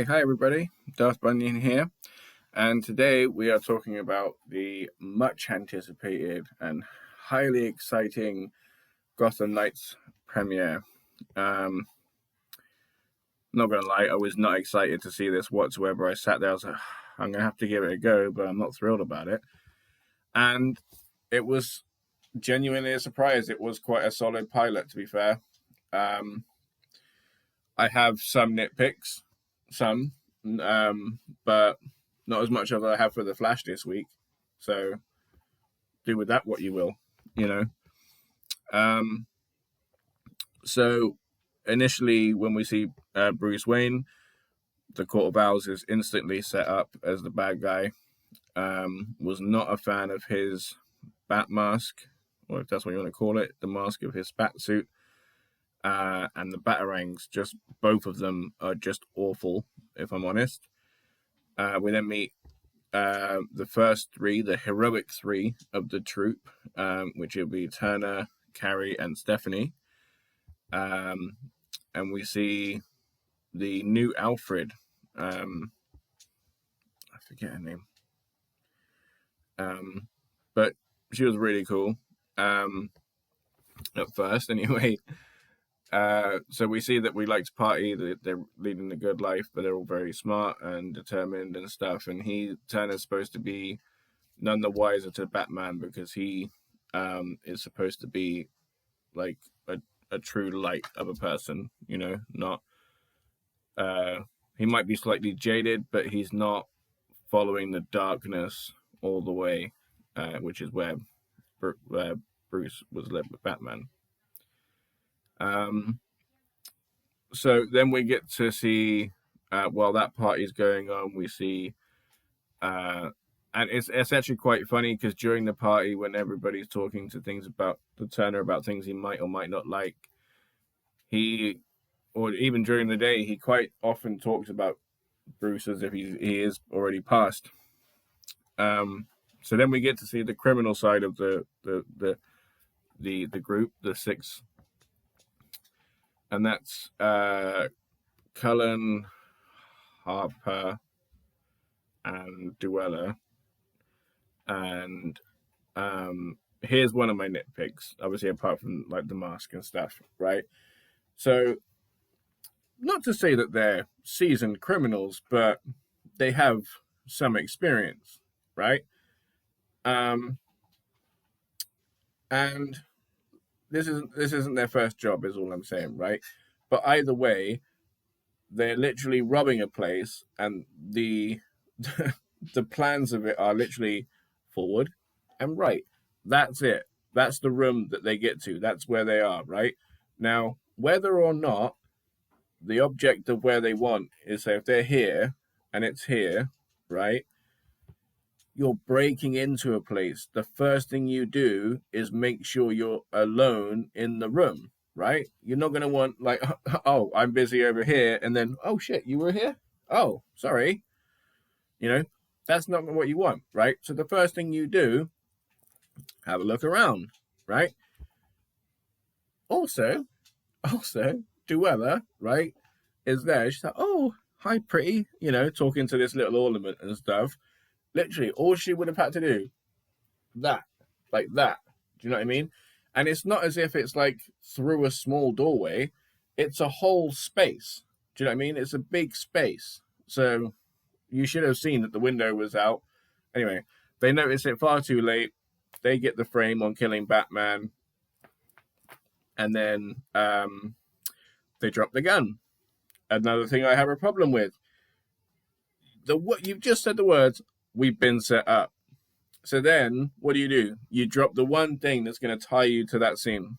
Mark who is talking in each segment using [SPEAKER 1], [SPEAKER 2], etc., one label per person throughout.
[SPEAKER 1] Hi everybody, Darth Bunyan here, and today we are talking about the much anticipated and highly exciting Gotham Knights premiere. Not gonna lie, I was not excited to see this whatsoever. I sat there, I was like, I'm gonna have to give it a go, but I'm not thrilled about it. And it was genuinely a surprise. It was quite a solid pilot, to be fair. I have some nitpicks, some, but not as much as I have for the Flash this week. So do with that what you will, you know. Um, so initially, when we see Bruce Wayne, the Court of Owls is instantly set up as the bad guy. Was not a fan of his bat mask, or if that's what you want to call it, the mask of his bat suit. And the batarangs, just both of them are just awful, if I'm honest. We then meet the first three, the heroic three of the troop, which will be Turner, Carrie, and Stephanie. And we see the new Alfred. I forget her name. But she was really cool. At first, anyway. So we see that we like to party, that they're leading a good life, but they're all very smart and determined and stuff. And Turner's supposed to be none the wiser to Batman because he is supposed to be like a true light of a person, not he might be slightly jaded, but he's not following the darkness all the way, which is where Bruce was led with Batman. So then we get to see, while that party's going on, we see, and it's actually quite funny because during the party, when everybody's talking to things about the Turner about things he might or might not like, or even during the day, he quite often talks about Bruce as if he is already passed. So then we get to see the criminal side of the group, the six. And that's Cullen, Harper, and Duella. And here's one of my nitpicks, obviously apart from like the mask and stuff, right? So, not to say that they're seasoned criminals, but they have some experience, right? And this isn't their first job, is all I'm saying, right? But either way, they're literally robbing a place, and the the plans of it are literally forward and right. That's it. That's the room that they get to. That's where they are, right? Now, whether or not the object of where they want is, say, if they're here and it's here, right? You're breaking into a place. The first thing you do is make sure you're alone in the room, right? You're not going to want, like, oh, I'm busy over here, and then, oh, shit, you were here? Oh, sorry. That's not what you want, right? So the first thing you do, have a look around, right? Also, Duella, right, is there. She's like, oh, hi, pretty, talking to this little ornament and stuff. Literally, all she would have had to do, that, like that. Do you know what I mean? And it's not as if it's like through a small doorway. It's a whole space. Do you know what I mean? It's a big space. So you should have seen that the window was out. Anyway, they notice it far too late. They get the frame on killing Batman. And then they drop the gun. Another thing I have a problem with. What you've just said the words, we've been set up. So then, what do? You drop the one thing that's going to tie you to that scene.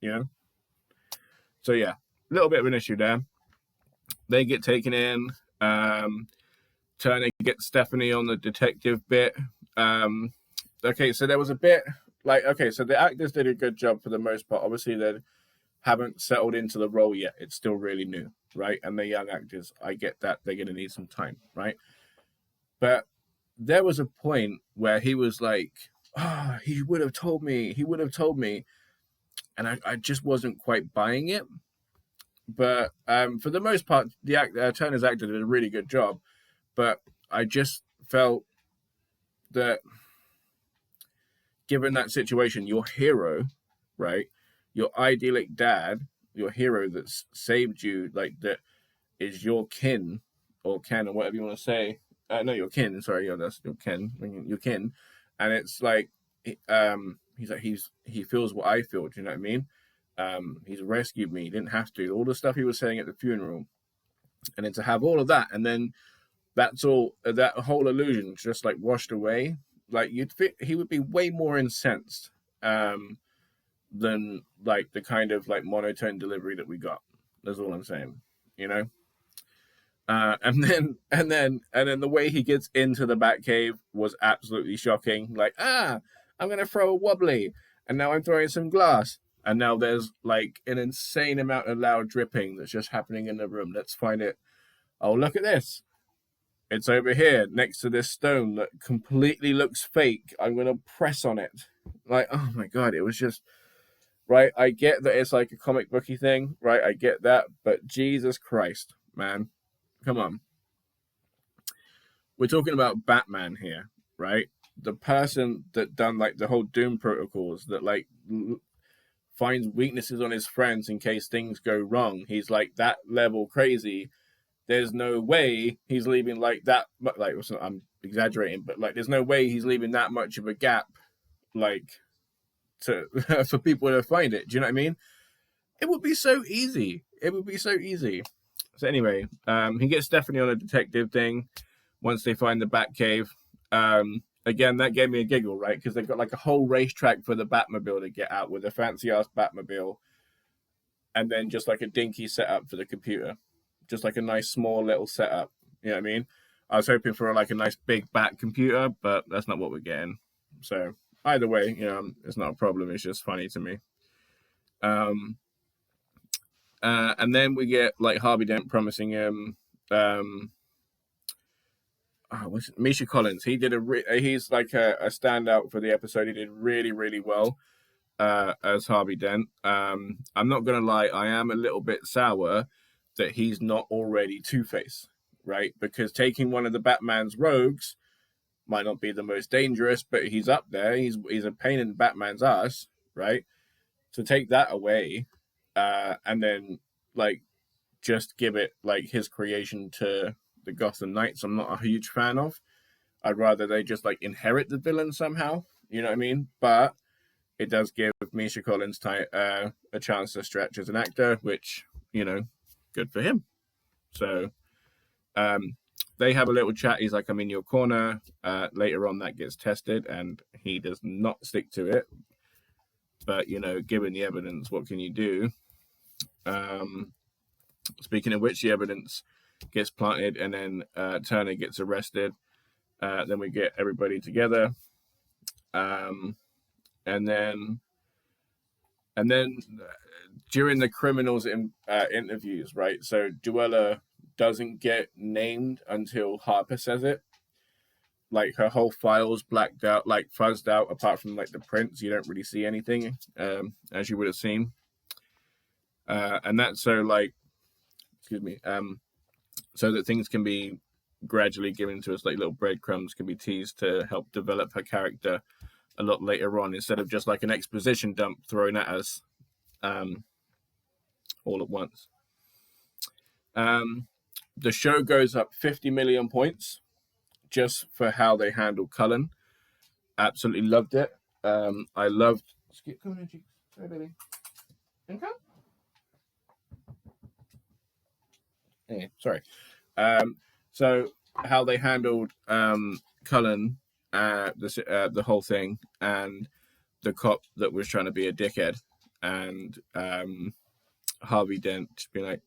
[SPEAKER 1] So yeah, a little bit of an issue there. They get taken in. Turner gets Stephanie on the detective bit. Okay, so there was a bit so the actors did a good job for the most part. Obviously, they haven't settled into the role yet. It's still really new, right? And they're young actors. I get that. They're going to need some time, right? But there was a point where he was like, he would have told me. And I just wasn't quite buying it. But for the most part, Turner's actor did a really good job. But I just felt that given that situation, your hero, right, your idyllic dad, your hero that's saved you, like that is your kin or kin or whatever you want to say. No, your kin. Sorry, that's your kin. Your kin, and it's like, he's like he feels what I feel. Do you know what I mean? He's rescued me. He didn't have to. All the stuff he was saying at the funeral, and then to have all of that, and then that's all. That whole illusion just like washed away. Like he would be way more incensed than like the kind of like monotone delivery that we got. That's all I'm saying. You know. And then the way he gets into the Batcave was absolutely shocking. Like, I'm gonna throw a wobbly, and now I'm throwing some glass, and now there's like an insane amount of loud dripping that's just happening in the room. Let's find it. Oh, look at this. It's over here next to this stone that completely looks fake. I'm gonna press on it. Like, oh my god, it was just right. I get that it's like a comic booky thing, right? I get that, but Jesus Christ, man. Come on. We're talking about Batman here, right? The person that done like the whole Doom protocols that like finds weaknesses on his friends in case things go wrong. He's like that level crazy. There's no way he's leaving like that. Like I'm exaggerating, but like there's no way he's leaving that much of a gap, like to for people to find it. Do you know what I mean? It would be so easy. It would be so easy. So anyway, he gets Stephanie on a detective thing once they find the Batcave. Again, that gave me a giggle, right? Because they've got like a whole racetrack for the Batmobile to get out with a fancy ass Batmobile, and then just like a dinky setup for the computer, just like a nice small little setup. You know what I mean? I was hoping for like a nice big Bat computer, but that's not what we're getting. So either way, it's not a problem. It's just funny to me. And then we get like Harvey Dent promising him Misha Collins. He did he's like a standout for the episode. He did really, really well as Harvey Dent. I'm not gonna lie, I am a little bit sour that he's not already Two-Face, right? Because taking one of the Batman's rogues might not be the most dangerous, but he's up there. He's a pain in Batman's ass, right? To take that away, and then like just give it like his creation to the Gotham Knights, I'm not a huge fan of. I'd rather they just like inherit the villain somehow. You know what I mean? But it does give Misha Collins a chance to stretch as an actor, which good for him. So they have a little chat. He's like, "I'm in your corner." Later on, that gets tested, and he does not stick to it. But given the evidence, what can you do? Speaking of which, the evidence gets planted, and then Turner gets arrested. Then we get everybody together, and then during the criminals interviews, right? So Duella doesn't get named until Harper says it. Like her whole file's blacked out, like fuzzed out, apart from like the prints. You don't really see anything, as you would have seen. And that's so like, excuse me, so that things can be gradually given to us, like little breadcrumbs can be teased to help develop her character a lot later on, instead of just like an exposition dump thrown at us all at once. The show goes up 50 million points just for how they handle Cullen. Absolutely loved it. I loved. Come on, cheeks. Hey, baby. Okay. Hey, sorry. So how they handled Cullen, the whole thing, and the cop that was trying to be a dickhead, and Harvey Dent just being like,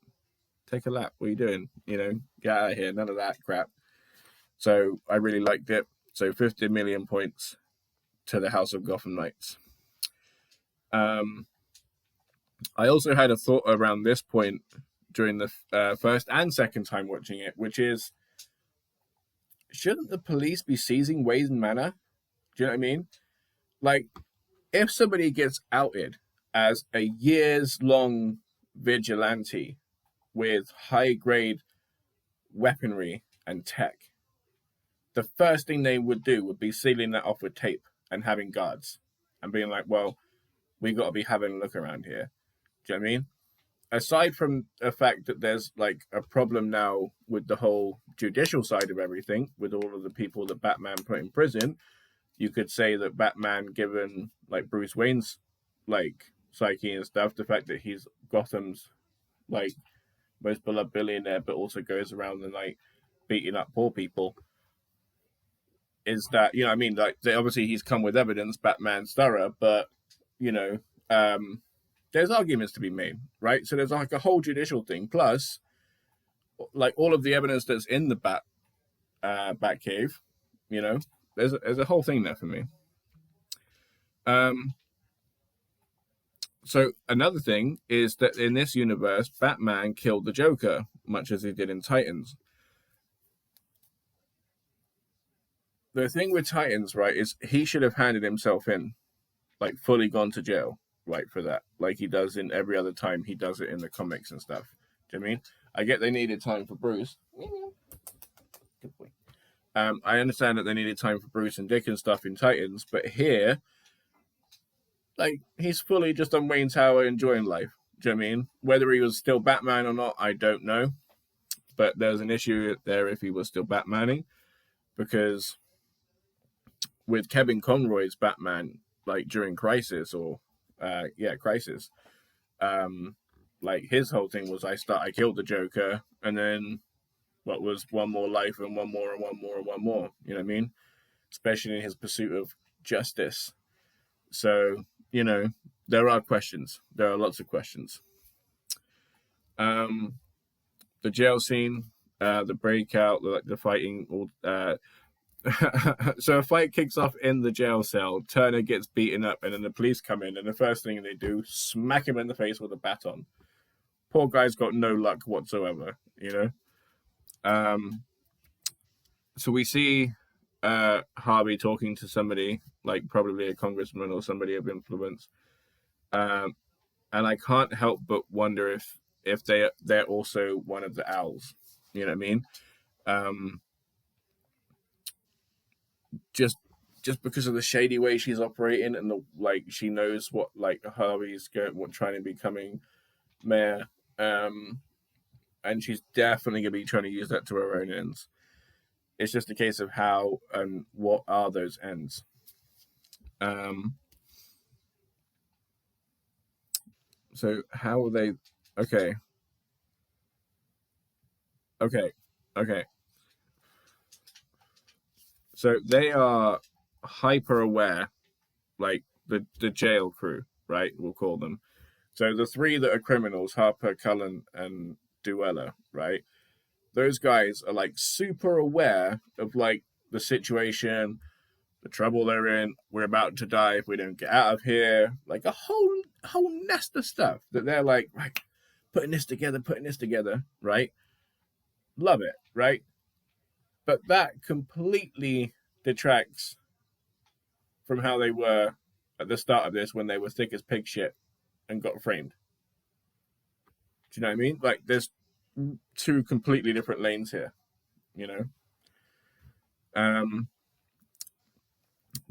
[SPEAKER 1] "Take a lap. What are you doing? Get out of here. None of that crap." So I really liked it. So 50 million points to the House of Gotham Knights. I also had a thought around this point during the first and second time watching it, which is, shouldn't the police be seizing Wayne Manor? Do you know what I mean? Like, if somebody gets outed as a years-long vigilante, with high-grade weaponry and tech, the first thing they would do would be sealing that off with tape and having guards and being like, well, we got to be having a look around here. Do you know what I mean? Aside from the fact that there's like a problem now with the whole judicial side of everything, with all of the people that Batman put in prison, you could say that Batman, given like Bruce Wayne's like psyche and stuff, the fact that he's Gotham's like most beloved billionaire, but also goes around and like beating up poor people, is that, you know what I mean? Like, obviously he's come with evidence, Batman's thorough, but you know, there's arguments to be made, right? So there's like a whole judicial thing, plus like all of the evidence that's in the Batcave, you know, there's a whole thing there for me. So another thing is that in this universe, Batman killed the Joker, much as he did in Titans. The thing with Titans, right, is he should have handed himself in, like fully gone to jail, right, for that, like he does in every other time he does it in the comics and stuff. Do you know what I mean? I get they needed time for Bruce. Good boy. I understand that they needed time for Bruce and Dick and stuff in Titans, but here, like, he's fully just on Wayne Tower enjoying life. Do you know what I mean? Whether he was still Batman or not, I don't know. But there's an issue there if he was still Batmaning, because with Kevin Conroy's Batman, like during Crisis Crisis, like his whole thing was I killed the Joker, and then what was one more life and one more and one more and one more. You know what I mean? Especially in his pursuit of justice. So, you know, there are questions. There are lots of questions. The jail scene, the breakout, the fighting, all so a fight kicks off in the jail cell. Turner gets beaten up, and then the police come in, and the first thing they do, smack him in the face with a baton. Poor guy's got no luck whatsoever, you know. So we see Harvey talking to somebody, like probably a congressman or somebody of influence, and I can't help but wonder if they're also one of the owls. You know what I mean? Just because of the shady way she's operating, and the like, she knows what like Harvey's trying to becoming mayor, and she's definitely gonna be trying to use that to her own ends. It's just a case of how and what are those ends. So how are they? Okay. So they are hyper aware, like the jail crew, right? We'll call them. So the three that are criminals, Harper, Cullen, and Duella, right? Those guys are like super aware of like the situation, the trouble they're in. We're about to die if we don't get out of here. Like a whole nest of stuff that they're like, right, putting this together, right? Love it, right? But that completely detracts from how they were at the start of this, when they were thick as pig shit and got framed. Do you know what I mean? Like, there's two completely different lanes here, you know?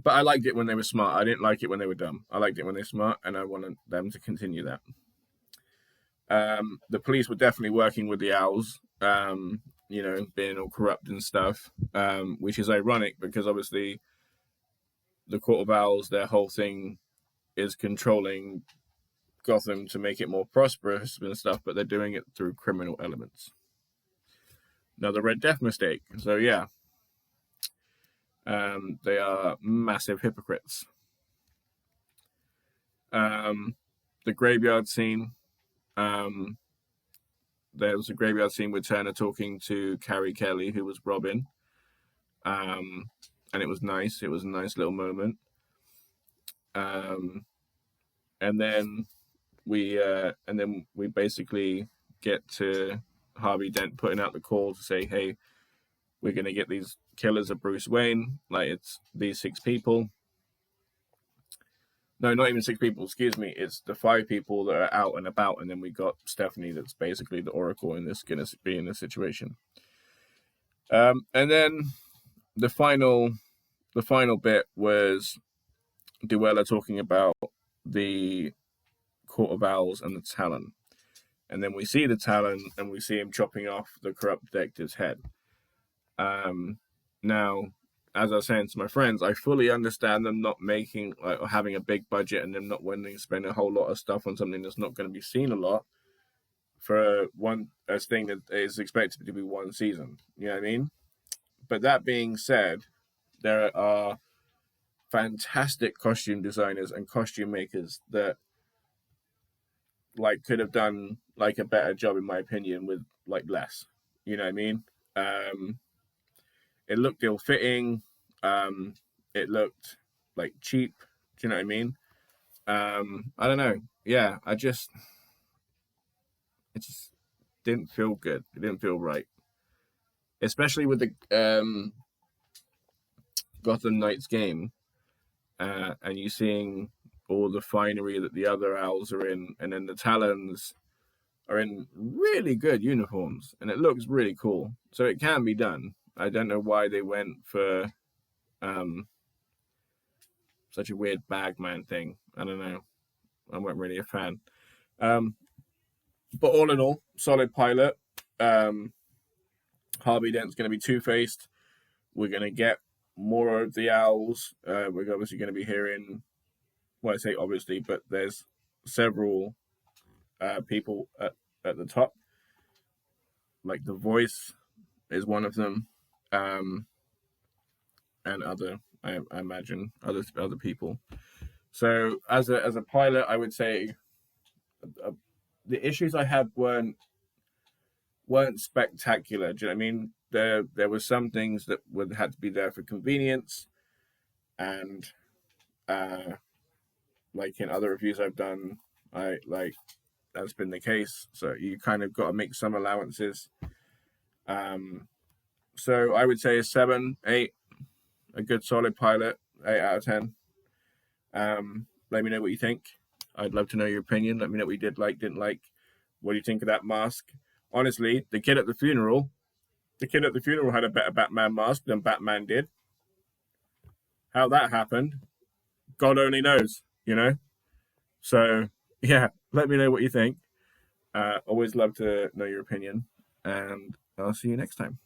[SPEAKER 1] But I liked it when they were smart. I didn't like it when they were dumb. I liked it when they're smart, and I wanted them to continue that. The police were definitely working with the owls, you know, being all corrupt and stuff, which is ironic because obviously the Court of Owls, their whole thing is controlling Gotham to make it more prosperous and stuff, but they're doing it through criminal elements. Another Red Death mistake. So yeah, they are massive hypocrites. The graveyard scene. There was a graveyard scene with Turner talking to Carrie Kelly, who was Robin, and it was nice. It was a nice little moment. And then we basically get to Harvey Dent putting out the call to say, "Hey, we're going to get these killers of Bruce Wayne. Like, it's these 6 people." No, not even 6 people. Excuse me. It's the 5 people that are out and about, and then we got Stephanie, that's basically the Oracle in this, going to be in this situation. And then the final, the final bit was Duella talking about the Court of Owls and the Talon, and then we see the Talon, and we see him chopping off the corrupt detective's head. Now, as I was saying to my friends, I fully understand them not making, like, or having a big budget, and them not wanting to spend a whole lot of stuff on something that's not going to be seen a lot for a thing that is expected to be one season. You know what I mean? But that being said, there are fantastic costume designers and costume makers that like could have done like a better job, in my opinion, with like less. You know what I mean? Um, it looked ill fitting. It looked like cheap. Do you know what I mean? I don't know. Yeah, it just didn't feel good. It didn't feel right, especially with the Gotham Knights game, and you seeing all the finery that the other owls are in, and then the Talons are in really good uniforms, and it looks really cool. So it can be done. I don't know why they went for um, such a weird Bagman thing. I don't know. I wasn't really a fan. Um, but all in all, solid pilot. Um, Harvey Dent's going to be Two-Faced. We're going to get more of the owls. We're obviously going to be hearing, well, I say obviously, but there's several people at the top. Like The Voice is one of them, and I imagine other people. So as a pilot, I would say the issues I had weren't spectacular. Do you know what I mean? There were some things that would had to be there for convenience, and like in other reviews I've done, I like that's been the case. So you kind of got to make some allowances. So I would say a 7, 8, a good solid pilot, 8 out of 10. Let me know what you think. I'd love to know your opinion. Let me know what you did like, didn't like. What do you think of that mask? Honestly, the kid at the funeral had a better Batman mask than Batman did. How that happened, God only knows, you know? So, yeah, let me know what you think. Always love to know your opinion, and I'll see you next time.